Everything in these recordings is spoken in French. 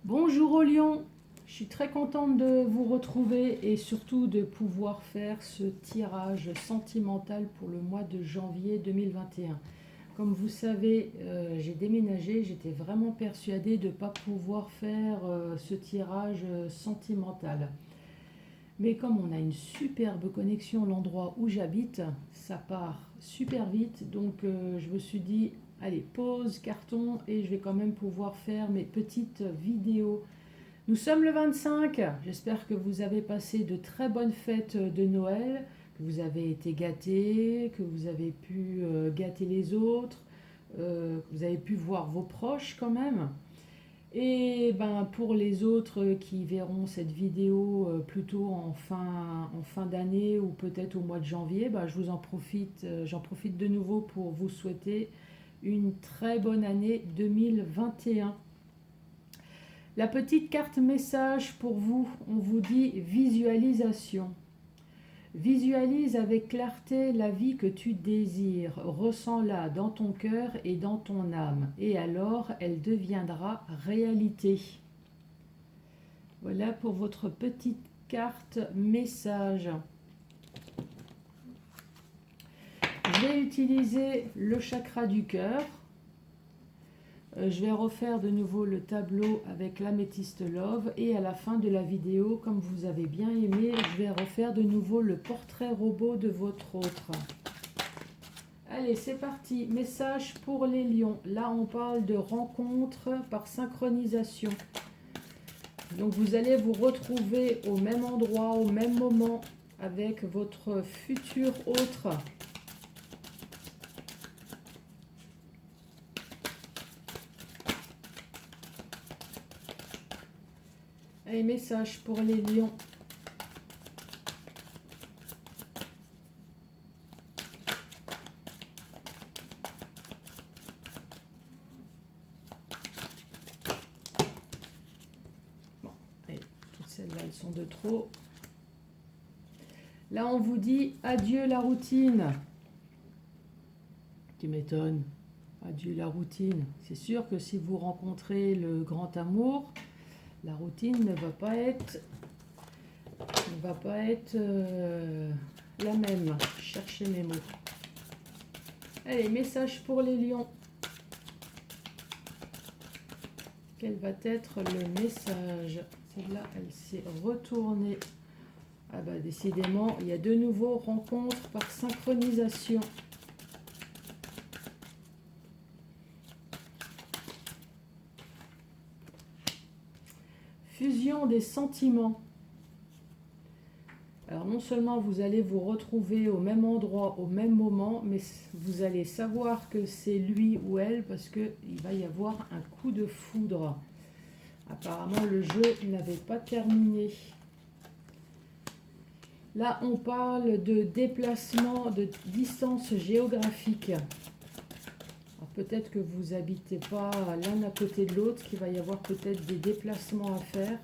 Bonjour au Lion, je suis très contente de vous retrouver et surtout de pouvoir faire ce tirage sentimental pour le mois de janvier 2021. Comme vous savez, j'ai déménagé, j'étais vraiment persuadée de ne pas pouvoir faire ce tirage sentimental. Mais comme on a une superbe connexion à l'endroit où j'habite, ça part super vite, donc je me suis dit, allez, pause, carton, et je vais quand même pouvoir faire mes petites vidéos. Nous sommes le 25, j'espère que vous avez passé de très bonnes fêtes de Noël, que vous avez été gâtés, que vous avez pu gâter les autres, que vous avez pu voir vos proches quand même. Et ben, pour les autres qui verront cette vidéo plutôt en fin d'année ou peut-être au mois de janvier, ben, j'en profite de nouveau pour vous souhaiter une très bonne année 2021. La petite carte message pour vous, on vous dit visualisation. Visualise avec clarté la vie que tu désires, ressens-la dans ton cœur et dans ton âme, et alors elle deviendra réalité. Voilà pour votre petite carte message. Je vais utiliser le chakra du cœur. Je vais refaire de nouveau le tableau avec l'améthyste love et à la fin de la vidéo, comme vous avez bien aimé, je vais refaire de nouveau le portrait robot de votre autre. Allez, c'est parti. Message pour les lions. Là, on parle de rencontre par synchronisation. Donc, vous allez vous retrouver au même endroit, au même moment avec votre futur autre. Allez, message pour les lions. Bon, allez, toutes celles-là, elles sont de trop. Là, on vous dit adieu la routine. Tu m'étonnes. Adieu la routine. C'est sûr que si vous rencontrez le grand amour, la routine ne va pas être la même. Cherchez mes mots. Allez, message pour les lions. Quel va être le message? Celle-là, elle s'est retournée. Ah bah décidément, il y a de nouveau rencontres par synchronisation. Fusion des sentiments. Alors non seulement vous allez vous retrouver au même endroit, au même moment, mais vous allez savoir que c'est lui ou elle parce qu'il va y avoir un coup de foudre. Apparemment le jeu n'avait pas terminé. Là on parle de déplacement, de distance géographique. Peut-être que vous n'habitez pas l'un à côté de l'autre, qu'il va y avoir peut-être des déplacements à faire.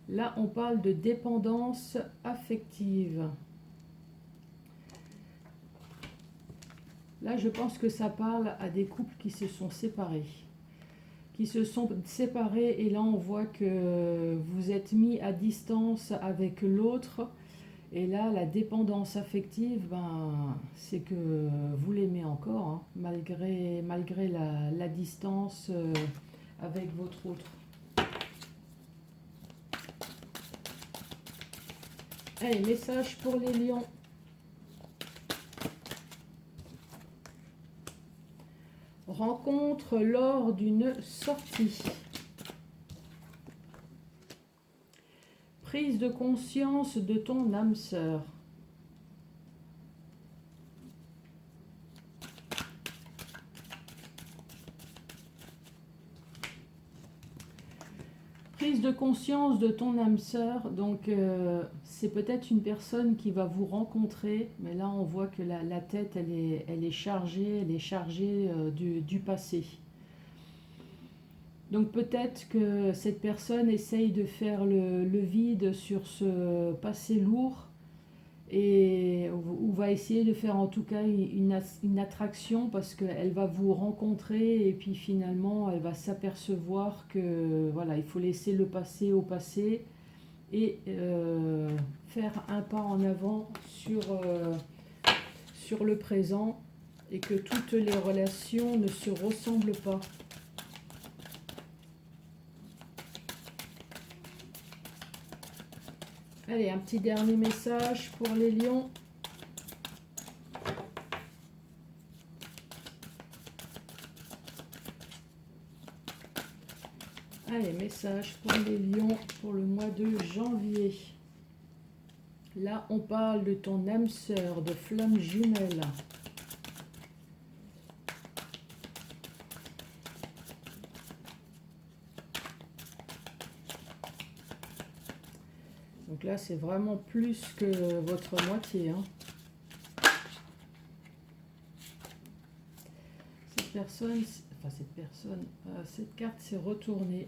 Là, on parle de dépendance affective. Là, je pense que ça parle à des couples qui se sont séparés. Et là, on voit que vous êtes mis à distance avec l'autre. Et là, la dépendance affective, c'est que vous l'aimez encore, hein, malgré la distance avec votre autre. Allez, message pour les lions. Rencontre lors d'une sortie. Prise de conscience de ton âme sœur. Prise de conscience de ton âme sœur, donc c'est peut-être une personne qui va vous rencontrer, mais là on voit que la tête elle est chargée, du passé. Donc peut-être que cette personne essaye de faire le vide sur ce passé lourd et on va essayer de faire en tout cas une attraction parce qu'elle va vous rencontrer et puis finalement elle va s'apercevoir que voilà, il faut laisser le passé au passé et faire un pas en avant sur le présent et que toutes les relations ne se ressemblent pas. Allez, un petit dernier message pour les lions. Allez, message pour les lions pour le mois de janvier. Là, on parle de ton âme sœur, de flamme jumelle. Donc là, c'est vraiment plus que votre moitié. Hein. Cette carte s'est retournée.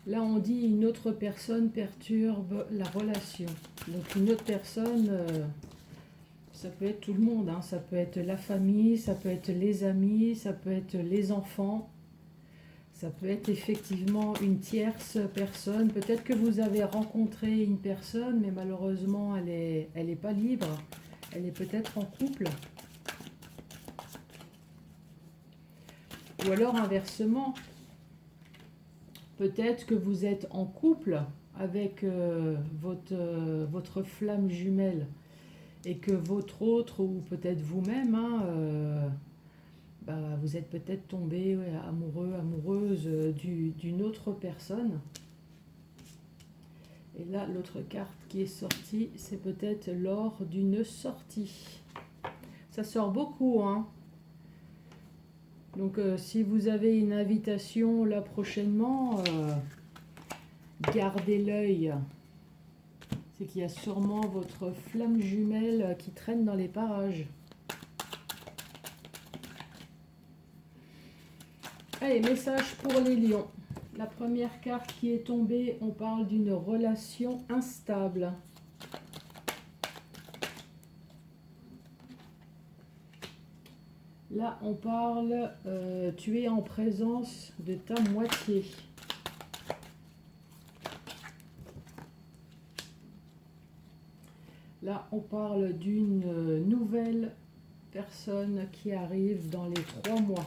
Là, on dit une autre personne perturbe la relation. Donc une autre personne, ça peut être tout le monde. Hein. Ça peut être la famille, ça peut être les amis, ça peut être les enfants. Ça peut être effectivement une tierce personne. Peut-être que vous avez rencontré une personne, mais malheureusement, elle est pas libre. Elle est peut-être en couple. Ou alors inversement, peut-être que vous êtes en couple avec votre flamme jumelle et que votre autre, ou peut-être vous-même, hein, vous êtes peut-être tombé amoureux, amoureuse d'une autre personne. Et là, l'autre carte qui est sortie, c'est peut-être lors d'une sortie. Ça sort beaucoup, hein. Donc, si vous avez une invitation là prochainement, gardez l'œil. C'est qu'il y a sûrement votre flamme jumelle qui traîne dans les parages. Allez, message pour les lions. La première carte qui est tombée, on parle d'une relation instable. Là, on parle, tu es en présence de ta moitié. Là, on parle d'une nouvelle personne qui arrive dans les 3 mois.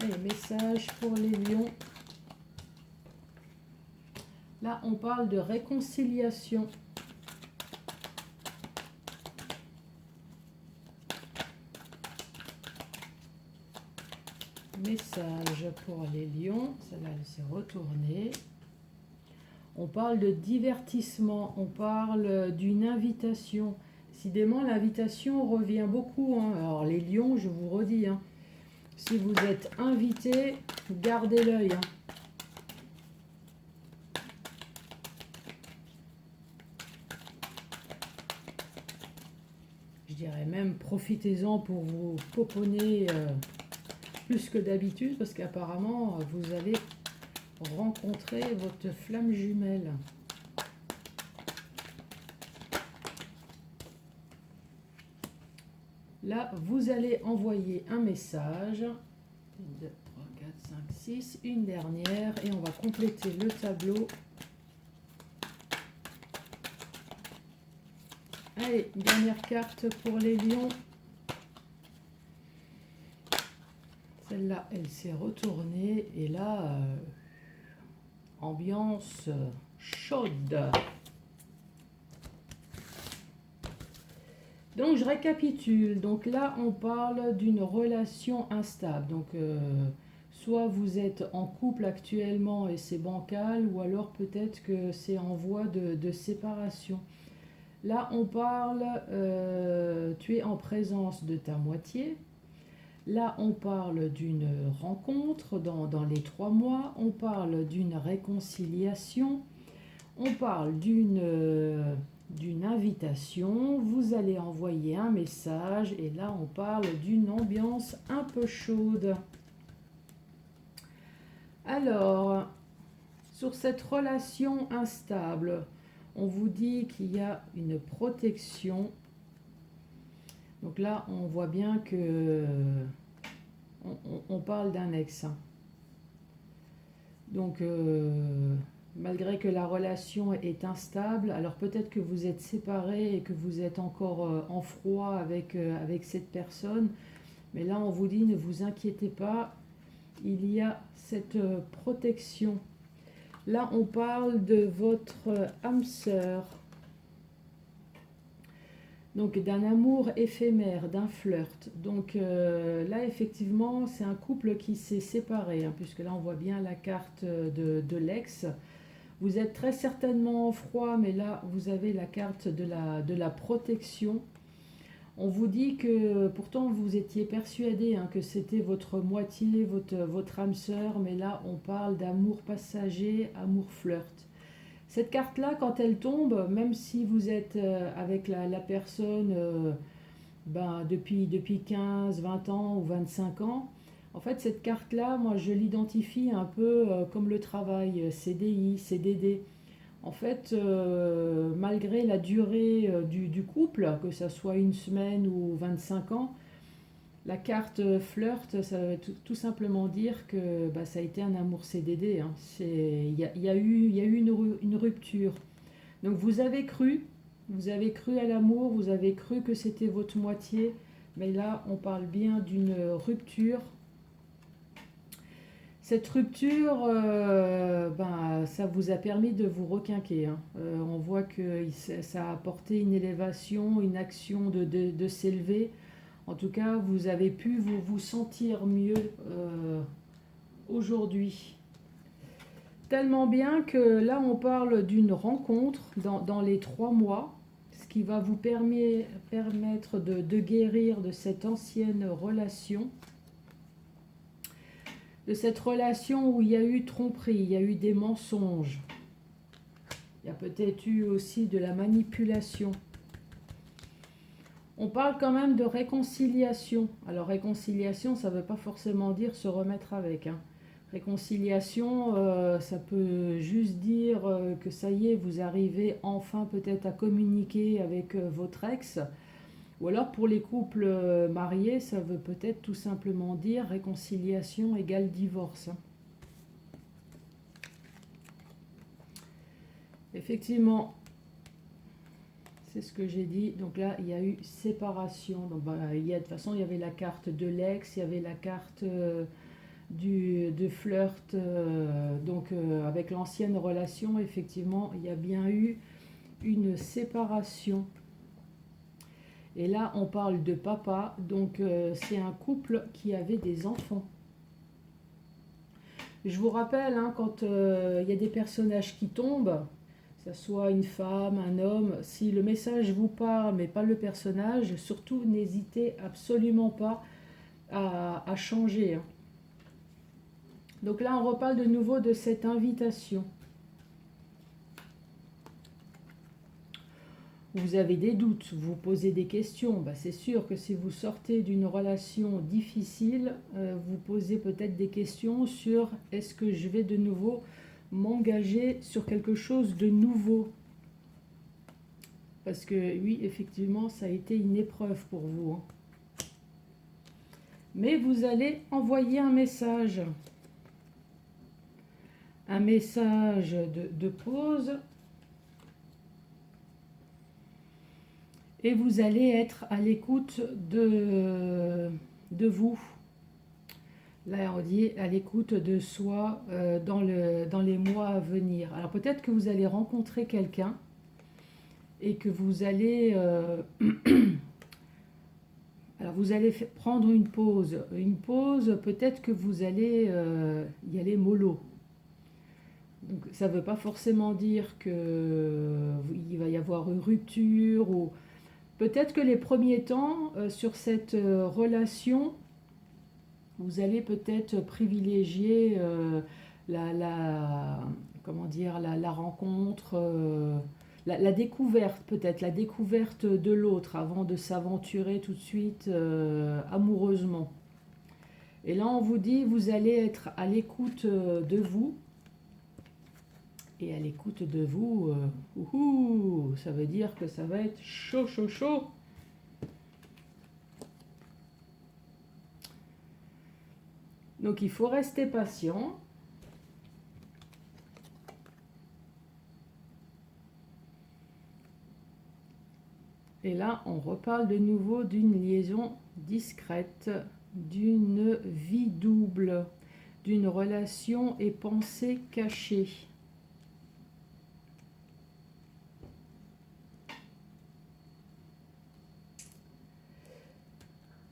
Allez, message pour les lions. Là, on parle de réconciliation. Message pour les lions. Celle-là, elle s'est retournée. On parle de divertissement. On parle d'une invitation. Décidément, l'invitation revient beaucoup. Hein. Alors, les lions, je vous redis, hein, si vous êtes invité, gardez l'œil. Hein. Je dirais même, profitez-en pour vous poponner plus que d'habitude, parce qu'apparemment, vous allez rencontrer votre flamme jumelle. Là, vous allez envoyer un message. 1, 2, 3, 4, 5, 6. Une dernière. Et on va compléter le tableau. Allez, dernière carte pour les lions. Celle-là, elle s'est retournée. Et là, ambiance chaude. Donc, je récapitule. Donc là, on parle d'une relation instable. Donc, soit vous êtes en couple actuellement et c'est bancal, ou alors peut-être que c'est en voie de séparation. Là, on parle, tu es en présence de ta moitié. Là, on parle d'une rencontre dans les 3 mois. On parle d'une réconciliation. On parle d'une invitation. Vous allez envoyer un message. Et là, on parle d'une ambiance un peu chaude. Alors, sur cette relation instable, on vous dit qu'il y a une protection. Donc là, on voit bien que on parle d'un ex. Donc, malgré que la relation est instable, alors peut-être que vous êtes séparés et que vous êtes encore en froid avec cette personne. Mais là, on vous dit, ne vous inquiétez pas, il y a cette protection. Là, on parle de votre âme sœur. Donc, d'un amour éphémère, d'un flirt. Donc, là, effectivement, c'est un couple qui s'est séparé, hein, puisque là, on voit bien la carte de l'ex. Vous êtes très certainement en froid, mais là, vous avez la carte de la protection. On vous dit que pourtant vous étiez persuadé, hein, que c'était votre moitié, votre âme sœur, mais là on parle d'amour passager, amour flirt. Cette carte-là, quand elle tombe, même si vous êtes avec la personne depuis 15, 20 ans ou 25 ans, en fait cette carte-là, moi je l'identifie un peu comme le travail, CDI, CDD. En fait, malgré la durée du couple, que ça soit une semaine ou 25 ans, la carte flirt, ça veut tout simplement dire que ça a été un amour CDD, hein. Il y a eu une rupture. Donc vous avez cru à l'amour, vous avez cru que c'était votre moitié, mais là on parle bien d'une rupture. Cette rupture, ça vous a permis de vous requinquer, hein. On voit que ça a apporté une élévation, une action de s'élever. En tout cas, vous avez pu vous sentir mieux aujourd'hui. Tellement bien que là, on parle d'une rencontre dans les 3 mois, ce qui va vous permettre de guérir de cette ancienne relation. De cette relation où il y a eu tromperie, il y a eu des mensonges. Il y a peut-être eu aussi de la manipulation. On parle quand même de réconciliation. Alors réconciliation, ça ne veut pas forcément dire se remettre avec, hein. Réconciliation, ça peut juste dire que ça y est, vous arrivez enfin peut-être à communiquer avec votre ex. Ou alors pour les couples mariés, ça veut peut-être tout simplement dire réconciliation égale divorce. Effectivement, c'est ce que j'ai dit. Donc là, il y a eu séparation. Donc, de toute façon, il y avait la carte de l'ex, il y avait la carte de flirt. Avec l'ancienne relation, effectivement, il y a bien eu une séparation. Et là, on parle de papa, donc c'est un couple qui avait des enfants. Je vous rappelle, hein, quand il y a des personnages qui tombent, que ce soit une femme, un homme, si le message vous parle, mais pas le personnage, surtout n'hésitez absolument pas à changer, hein. Donc là, on reparle de nouveau de cette invitation. Vous avez des doutes, vous posez des questions, c'est sûr que si vous sortez d'une relation difficile, vous posez peut-être des questions sur est-ce que je vais de nouveau m'engager sur quelque chose de nouveau. Parce que oui, effectivement, ça a été une épreuve pour vous, hein. Mais vous allez envoyer un message. Un message de pause. Et vous allez être à l'écoute de vous. Là, on dit à l'écoute de soi dans les mois à venir. Alors peut-être que vous allez rencontrer quelqu'un et que vous allez... alors vous allez prendre une pause. Une pause, peut-être que vous allez y aller mollo. Donc ça ne veut pas forcément dire qu'il va y avoir une rupture ou... Peut-être que les premiers temps, sur cette relation, vous allez peut-être privilégier la rencontre, la découverte peut-être, la découverte de l'autre avant de s'aventurer tout de suite amoureusement. Et là, on vous dit, vous allez être à l'écoute de vous. Et à l'écoute de vous, ça veut dire que ça va être chaud, chaud, chaud. Donc, il faut rester patient. Et là, on reparle de nouveau d'une liaison discrète, d'une vie double, d'une relation et pensée cachée.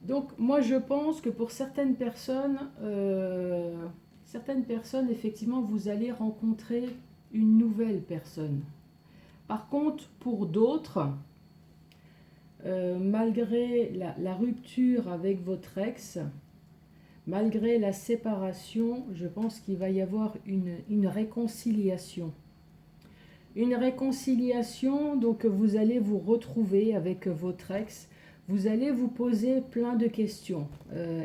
Donc, moi, je pense que pour certaines personnes, effectivement, vous allez rencontrer une nouvelle personne. Par contre, pour d'autres, malgré la rupture avec votre ex, malgré la séparation, je pense qu'il va y avoir une réconciliation. Une réconciliation, donc vous allez vous retrouver avec votre ex. Vous allez vous poser plein de questions.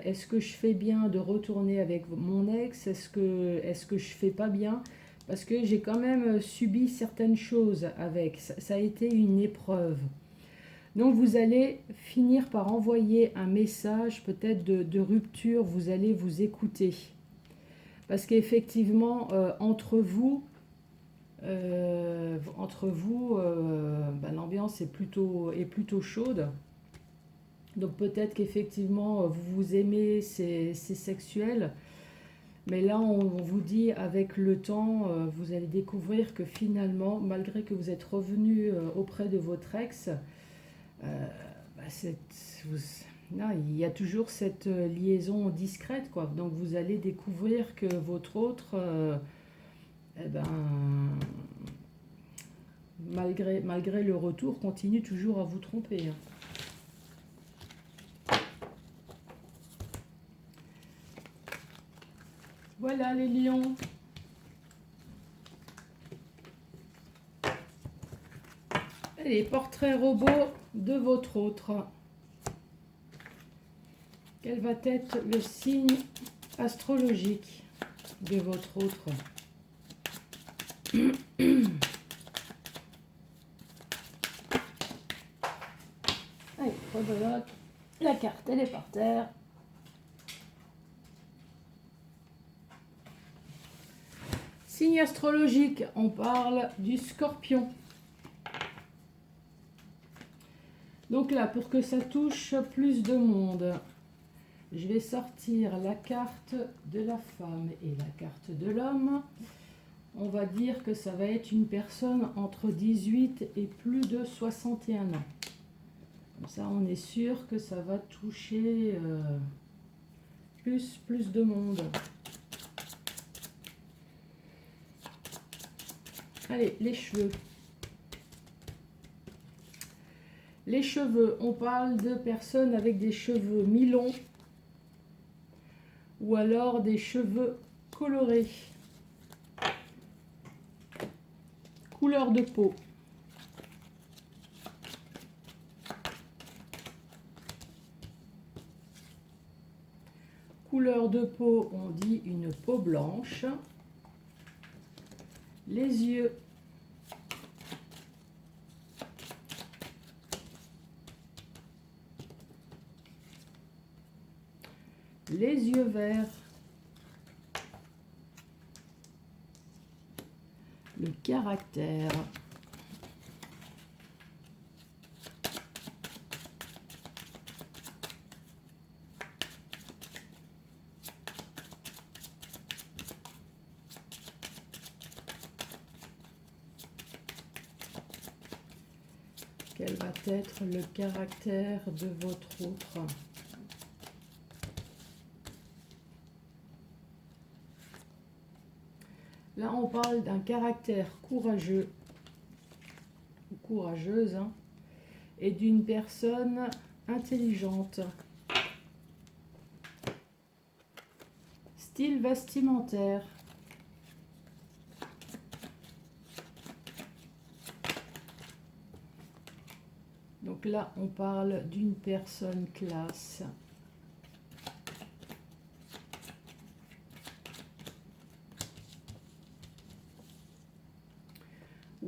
Est-ce que je fais bien de retourner avec mon ex? Est-ce que je fais pas bien? Parce que j'ai quand même subi certaines choses avec. Ça a été une épreuve. Donc vous allez finir par envoyer un message peut-être de rupture. Vous allez vous écouter. Parce qu'effectivement, entre vous, l'ambiance est plutôt chaude. Donc peut-être qu'effectivement vous vous aimez, c'est sexuel, mais là on vous dit avec le temps, vous allez découvrir que finalement, malgré que vous êtes revenu auprès de votre ex, non, il y a toujours cette liaison discrète, quoi. Donc vous allez découvrir que votre autre, malgré le retour, continue toujours à vous tromper. Voilà les lions. Les portraits robots de votre autre. Quel va être le signe astrologique de votre autre? Allez, rebelote. La carte, elle est par terre. Signe astrologique, on parle du Scorpion. Donc là, pour que ça touche plus de monde, je vais sortir la carte de la femme et la carte de l'homme. On va dire que ça va être une personne entre 18 et plus de 61 ans. Comme ça, on est sûr que ça va toucher plus de monde. Allez, les cheveux. Les cheveux, on parle de personnes avec des cheveux mi-longs ou alors des cheveux colorés. Couleur de peau. Couleur de peau, on dit une peau blanche. Les yeux. Les yeux verts. Le caractère. Quel va être le caractère de votre autre? Là, on parle d'un caractère courageux, ou courageuse, hein, et d'une personne intelligente. Style vestimentaire. Donc là, on parle d'une personne classe.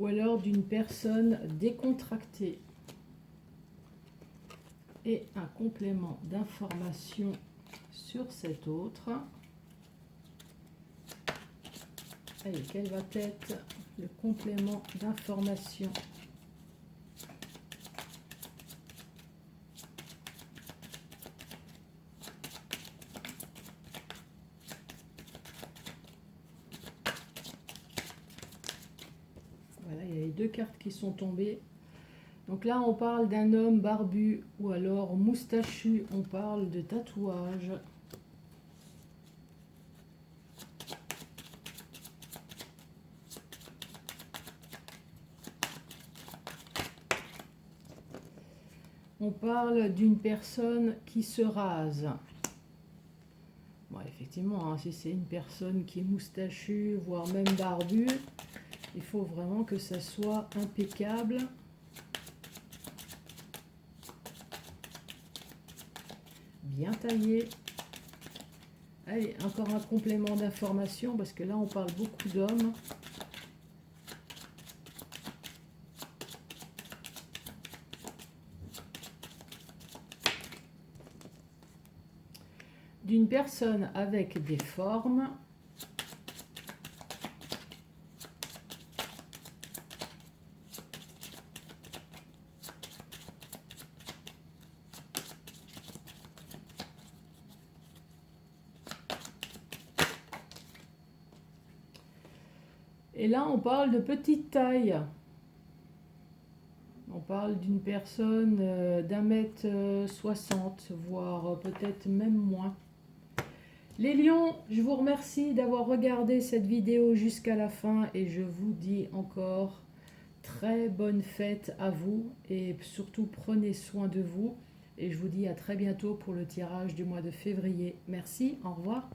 ou alors d'une personne décontractée. Et un complément d'information sur cet autre. Allez, quel va être le complément d'information? Voilà, il y a les deux cartes qui sont tombées. Donc là, on parle d'un homme barbu ou alors moustachu. On parle de tatouage. On parle d'une personne qui se rase. Bon, effectivement, hein, si c'est une personne qui est moustachue, voire même barbue, il faut vraiment que ça soit impeccable. Bien taillé. Allez, encore un complément d'information, parce que là, on parle beaucoup d'hommes. D'une personne avec des formes. Et là, on parle de petite taille. On parle d'une personne d'1,60 m, voire peut-être même moins. Les lions, je vous remercie d'avoir regardé cette vidéo jusqu'à la fin et je vous dis encore très bonne fête à vous et surtout prenez soin de vous. Et je vous dis à très bientôt pour le tirage du mois de février. Merci, au revoir.